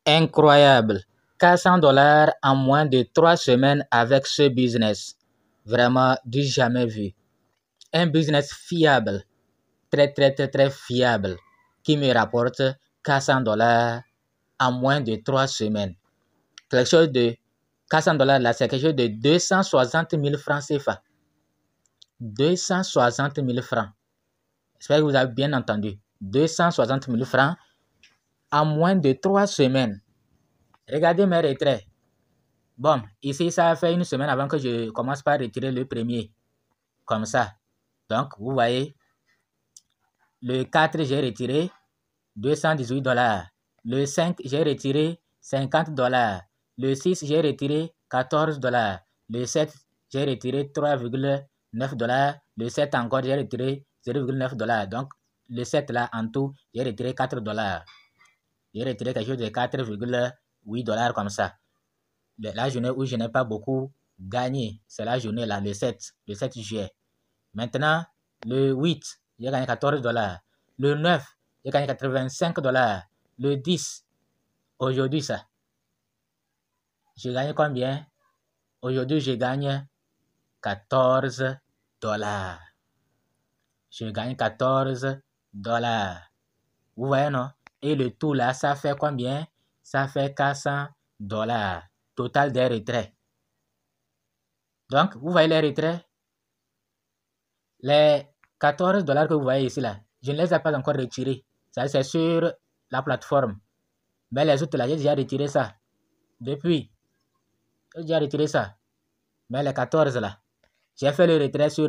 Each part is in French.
Incroyable. 400 $ en moins de 3 semaines avec ce business. Vraiment du jamais vu. Un business fiable. Très fiable. Qui me rapporte 400 $ en moins de 3 semaines. Quelque chose de 400 $ là, c'est quelque chose de 260 000 francs CFA. 260 000 francs. J'espère que vous avez bien entendu. 260 000 francs en moins de 3 semaines. Regardez mes retraits. Bon, ici, ça a fait une semaine avant que je commence par retirer le premier. Comme ça. Donc, vous voyez, le 4, j'ai retiré 218 $. Le 5, j'ai retiré 50 $. Le 6, j'ai retiré 14 $. Le 7, j'ai retiré 3,9 $. Le 7 encore, j'ai retiré 0,9 $. Donc, le 7 là, en tout, j'ai retiré 4 $. J'ai retiré quelque chose de 4,8 $ comme ça. La journée où je n'ai pas beaucoup gagné, c'est la journée là, le 7 juillet. Maintenant, le 8, j'ai gagné 14 $. Le 9, j'ai gagné 85 $. Le 10, aujourd'hui ça. J'ai gagné combien? Aujourd'hui, je gagne 14 $. Je gagne 14 $. Vous voyez, non? Et le tout là, ça fait combien? Ça fait 400 $. Total des retraits. Donc, vous voyez les retraits? Les 14 $ que vous voyez ici là, je ne les ai pas encore retirés. Ça, c'est sur la plateforme. Mais les autres là, j'ai déjà retiré ça. Depuis, j'ai déjà retiré ça. Mais les 14 là, j'ai fait le retrait sur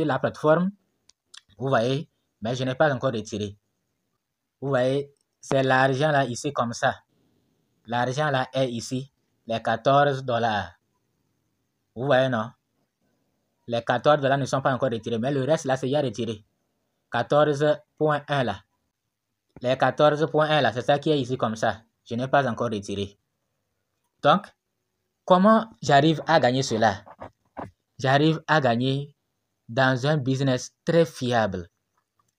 la plateforme. Vous voyez, mais je n'ai pas encore retiré. Vous voyez, c'est l'argent là ici comme ça. L'argent là est ici. Les 14 $. Vous voyez, non? Les 14 $ ne sont pas encore retirés, mais le reste là, c'est déjà retiré. 14,1 là. Les 14,1 là, c'est ça qui est ici comme ça. Je n'ai pas encore retiré. Donc, comment j'arrive à gagner cela? J'arrive à gagner dans un business très fiable.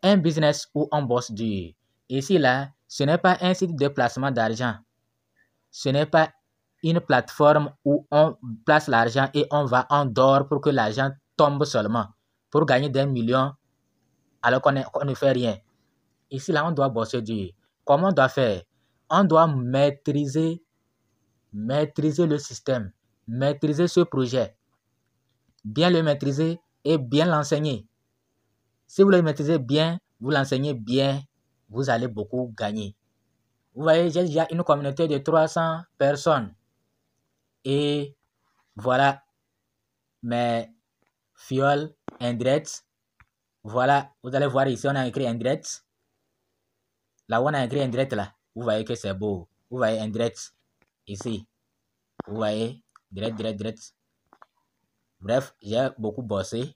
Un business où on bosse dur. Ici là, ce n'est pas un site de placement d'argent. Ce n'est pas une plateforme où on place l'argent et on dort pour que l'argent tombe seulement. Pour gagner des millions alors qu'on ne fait rien. Ici là, on doit bosser dur. Comment on doit faire? On doit maîtriser le système, maîtriser ce projet, bien le maîtriser et bien l'enseigner. Si vous le maîtrisez bien, vous l'enseignez bien, vous allez beaucoup gagner. Vous voyez, j'ai déjà une communauté de 300 personnes. Et voilà mes fioles indirect. Voilà, vous allez voir ici, on a écrit indirect. Là où on a écrit indirect là, vous voyez que c'est beau. Vous voyez indirect ici. Vous voyez, direct. Bref, j'ai beaucoup bossé.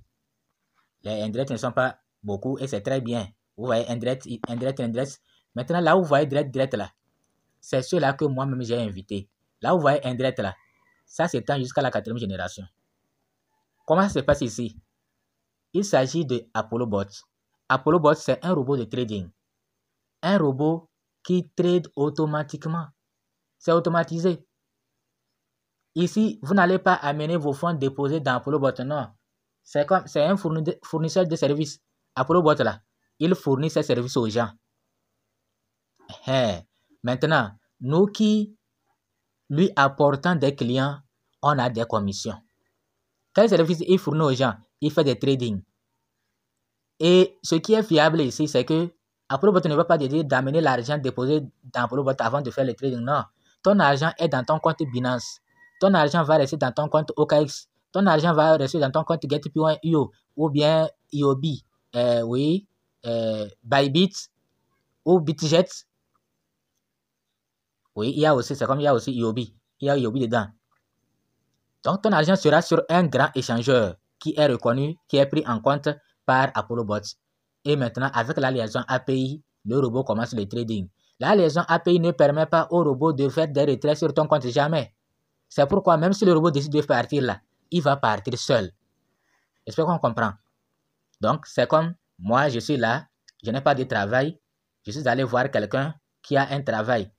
Les indirects ne sont pas beaucoup et c'est très bien. Vous voyez, indirect. Maintenant, là où vous voyez direct là, c'est ceux-là que moi-même j'ai invité. Là où vous voyez indirect là, ça s'étend jusqu'à la 4e génération. Comment ça se passe ici? Il s'agit de ApolloBot. ApolloBot, c'est un robot de trading. Un robot qui trade automatiquement. C'est automatisé. Ici, vous n'allez pas amener vos fonds déposés dans ApolloBot, non. C'est un fournisseur de services. ApolloBot là, il fournit ses services aux gens. Maintenant, nous qui lui apportons des clients, on a des commissions. Quel service il fournit aux gens? Il fait des trading. Et ce qui est fiable ici, c'est que ApolloBot ne va pas te dire d'amener l'argent déposé dans ApolloBot avant de faire le trading. Non. Ton argent est dans ton compte Binance. Ton argent va rester dans ton compte OKX. Ton argent va rester dans ton compte Get.io ou bien IOB. Bybit ou Bitget. Oui, il y a aussi IOB. Il y a IOB dedans. Donc, ton argent sera sur un grand échangeur qui est reconnu, qui est pris en compte par ApolloBot. Et maintenant, avec la liaison API, le robot commence le trading. La liaison API ne permet pas au robot de faire des retraits sur ton compte jamais. C'est pourquoi même si le robot décide de partir là, il va partir seul. J'espère qu'on comprend. Donc, c'est comme moi, je suis là, je n'ai pas de travail, je suis allé voir quelqu'un qui a un travail.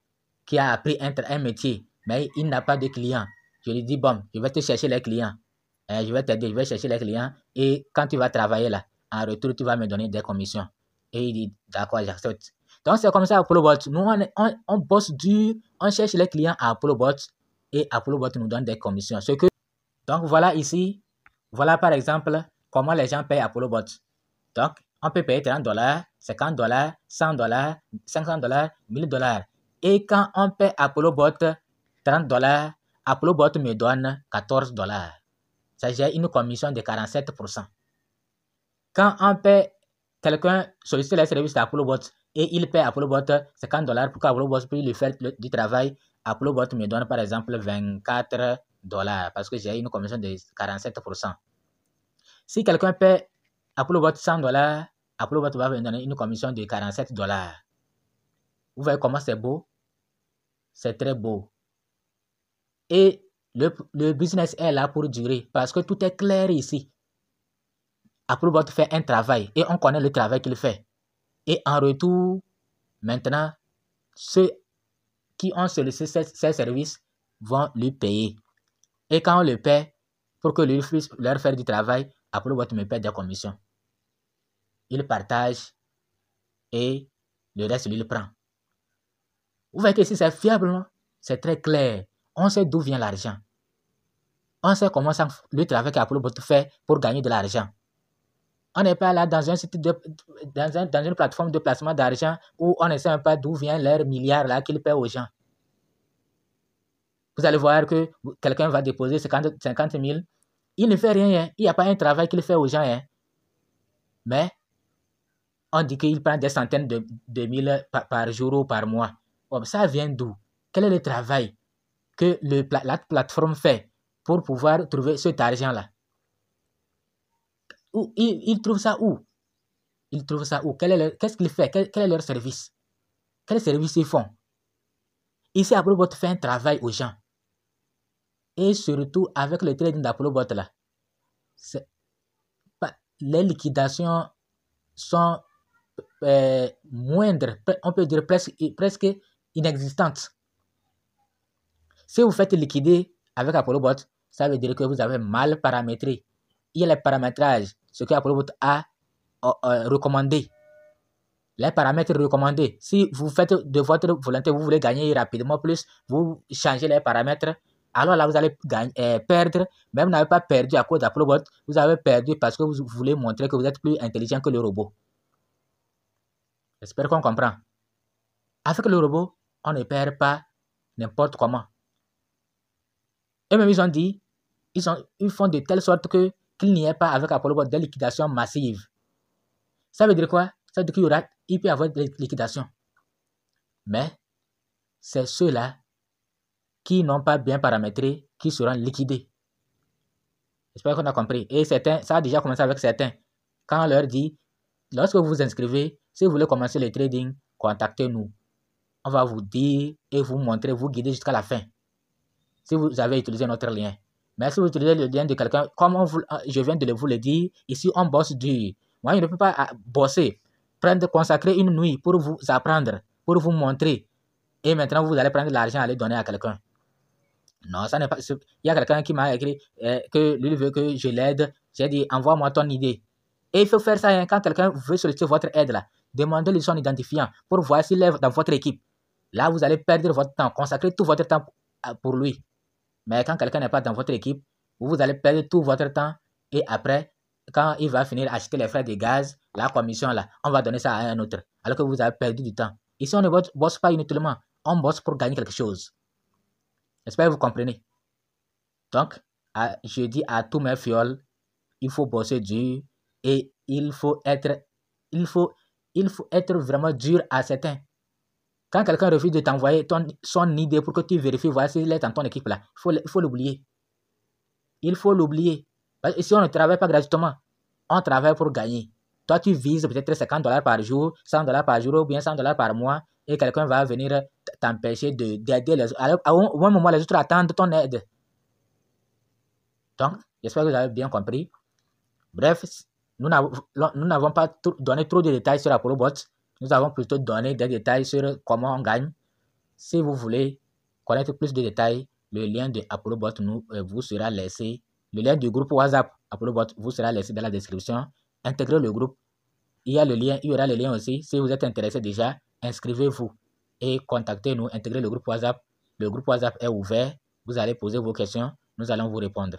qui a appris un métier, mais il n'a pas de clients. Je lui dis, bon, je vais te chercher les clients. Je vais t'aider, je vais chercher les clients. Et quand tu vas travailler là, en retour, tu vas me donner des commissions. Et il dit, d'accord, j'accepte. Donc, c'est comme ça ApolloBot. Nous, on bosse dur, on cherche les clients à ApolloBot et ApolloBot nous donne des commissions. Donc, voilà ici, voilà par exemple comment les gens payent ApolloBot. Donc, on peut payer $30, $50, $100, $500, $1000. Et quand on paie ApolloBot $30, ApolloBot me donne $14. Ça gère une commission de 47%. Quand on paie quelqu'un sollicite les services d'ApolloBot et il paie ApolloBot $50 pour qu'ApolloBot puisse lui faire du travail, ApolloBot me donne par exemple $24 parce que j'ai une commission de 47%. Si quelqu'un paie ApolloBot $100, ApolloBot va me donner une commission de $47. Vous voyez comment c'est beau? C'est très beau. Et le business est là pour durer parce que tout est clair ici. ApolloBot fait un travail et on connaît le travail qu'il fait. Et en retour, maintenant, ceux qui ont sollicité ces services vont lui payer. Et quand on le paie, pour que lui puisse leur faire du travail, ApolloBot me paie des commissions. Il partage et le reste, lui, il prend. Vous voyez que si c'est fiable, non? C'est très clair. On sait d'où vient l'argent. On sait comment le travail qu'ApolloBot fait pour gagner de l'argent. On n'est pas là dans un site dans une plateforme de placement d'argent où on ne sait pas d'où vient leurs milliards là qu'ils paient aux gens. Vous allez voir que quelqu'un va déposer 50 000. Il ne fait rien. Il n'y a pas un travail qu'il fait aux gens. Mais on dit qu'il prend des centaines de mille par jour ou par mois. Bon, ça vient d'où? Quel est le travail que la plateforme fait pour pouvoir trouver cet argent-là? Il trouve ça où? Ils trouvent ça où? Qu'est-ce qu'ils font? Quel est leur service? Quel service ils font? Ici, ApolloBot fait un travail aux gens. Et surtout, avec le trading d'ApolloBot là, les liquidations sont moindres, on peut dire presque inexistantes. Si vous faites liquider avec ApolloBot, ça veut dire que vous avez mal paramétré. Il y a les paramétrages, ce que ApolloBot a recommandé. Les paramètres recommandés. Si vous faites de votre volonté, vous voulez gagner rapidement plus, vous changez les paramètres, alors là, vous allez perdre. Même vous n'avez pas perdu à cause d'ApolloBot, vous avez perdu parce que vous voulez montrer que vous êtes plus intelligent que le robot. J'espère qu'on comprend. Avec le robot, on ne perd pas n'importe comment. Et même ils ont dit, ils font de telle sorte qu'il n'y ait pas avec ApolloBot des liquidations massives. Ça veut dire quoi? Ça veut dire qu'il peut y avoir des liquidations. Mais c'est ceux-là qui n'ont pas bien paramétré qui seront liquidés. J'espère qu'on a compris. Et certains, ça a déjà commencé avec certains. Quand on leur dit, lorsque vous vous inscrivez, si vous voulez commencer le trading, contactez-nous. On va vous dire et vous montrer, vous guider jusqu'à la fin. Si vous avez utilisé notre lien. Mais si vous utilisez le lien de quelqu'un, comme je viens de vous le dire, ici on bosse dur. Moi, je ne peux pas bosser, consacrer une nuit pour vous apprendre, pour vous montrer. Et maintenant, vous allez prendre l'argent et aller donner à quelqu'un. Non, ça n'est pas... Il y a quelqu'un qui m'a écrit que lui veut que je l'aide. J'ai dit, envoie-moi ton idée. Et il faut faire ça quand quelqu'un veut solliciter votre aide là. Demandez-lui son identifiant pour voir s'il est dans votre équipe. Là, vous allez perdre votre temps, consacrer tout votre temps pour lui. Mais quand quelqu'un n'est pas dans votre équipe, vous allez perdre tout votre temps et après, quand il va finir acheter les frais de gaz, la commission là, on va donner ça à un autre. Alors que vous avez perdu du temps. Ici, on ne bosse pas inutilement. On bosse pour gagner quelque chose. J'espère que vous comprenez. Donc, je dis à tous mes fioles, il faut bosser dur et il faut être vraiment dur à certains. Quand quelqu'un refuse de t'envoyer son idée pour que tu vérifies, voir s'il est dans ton équipe là, il faut l'oublier. Il faut l'oublier. Parce que si on ne travaille pas gratuitement, on travaille pour gagner. Toi, tu vises peut-être $50 par jour, $100 par jour ou bien $100 par mois et quelqu'un va venir t'empêcher d'aider les autres. Alors, au même moment, les autres attendent ton aide. Donc, j'espère que vous avez bien compris. Bref, nous n'avons pas donné trop de détails sur ApolloBot. Nous avons plutôt donné des détails sur comment on gagne. Si vous voulez connaître plus de détails, le lien de ApolloBot vous sera laissé. Le lien du groupe WhatsApp ApolloBot vous sera laissé dans la description. Intégrez le groupe. Il y aura le lien aussi. Si vous êtes intéressé déjà, inscrivez-vous et contactez-nous. Intégrez le groupe WhatsApp. Le groupe WhatsApp est ouvert. Vous allez poser vos questions. Nous allons vous répondre.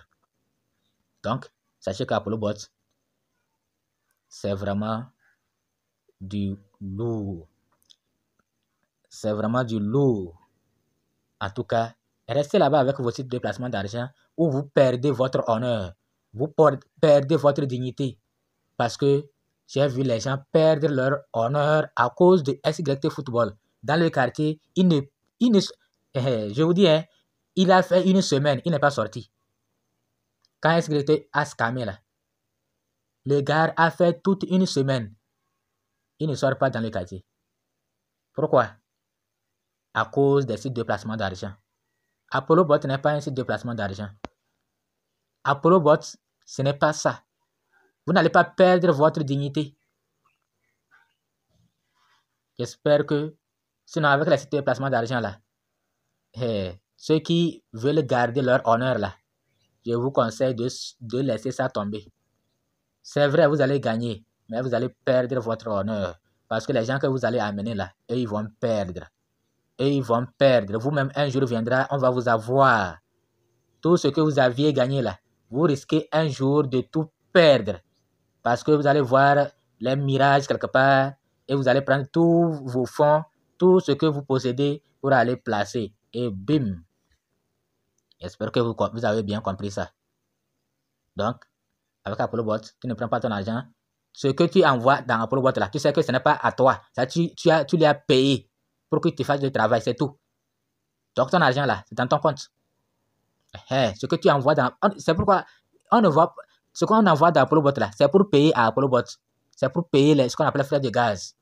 Donc, sachez qu'ApolloBot, c'est vraiment du lourd. C'est vraiment du lourd. En tout cas, restez là-bas avec vos sites de placement d'argent où vous perdez votre honneur. Vous perdez votre dignité. Parce que j'ai vu les gens perdre leur honneur à cause de SYT Football. Dans le quartier, je vous dis, hein, il a fait une semaine, il n'est pas sorti. Quand SYT a scamé là, le gars a fait toute une semaine. Il ne sort pas dans le quartier. Pourquoi? À cause des sites de placement d'argent. ApolloBot n'est pas un site de placement d'argent. ApolloBot, ce n'est pas ça. Vous n'allez pas perdre votre dignité. J'espère que, sinon avec les sites de placement d'argent là, ceux qui veulent garder leur honneur là, je vous conseille de laisser ça tomber. C'est vrai, vous allez gagner, mais vous allez perdre votre honneur. Parce que les gens que vous allez amener là, eux, ils vont perdre. Et ils vont perdre. Vous-même, un jour viendra, on va vous avoir. Tout ce que vous aviez gagné là, vous risquez un jour de tout perdre. Parce que vous allez voir les mirages quelque part et vous allez prendre tous vos fonds, tout ce que vous possédez pour aller placer. Et bim! J'espère que vous avez bien compris ça. Donc, avec ApolloBot, tu ne prends pas ton argent. Ce que tu envoies dans ApolloBot là, tu sais que ce n'est pas à toi. Ça, tu lui as payé pour que tu fasses le travail, c'est tout. Donc ton argent là, c'est dans ton compte. Ce que tu envoies dans... C'est pourquoi on ne voit... Ce qu'on envoie dans ApolloBot là, c'est pour payer à ApolloBot. C'est pour payer ce qu'on appelle frais de gaz.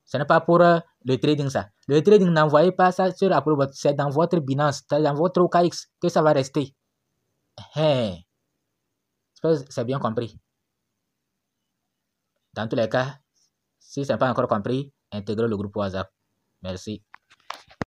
Ce n'est pas pour le trading ça. Le trading, n'envoyez pas ça sur ApolloBot. C'est dans votre Binance, c'est dans votre OKX que ça va rester. C'est bien compris. Dans tous les cas, si ce n'est pas encore compris, intégrez le groupe WhatsApp. Merci.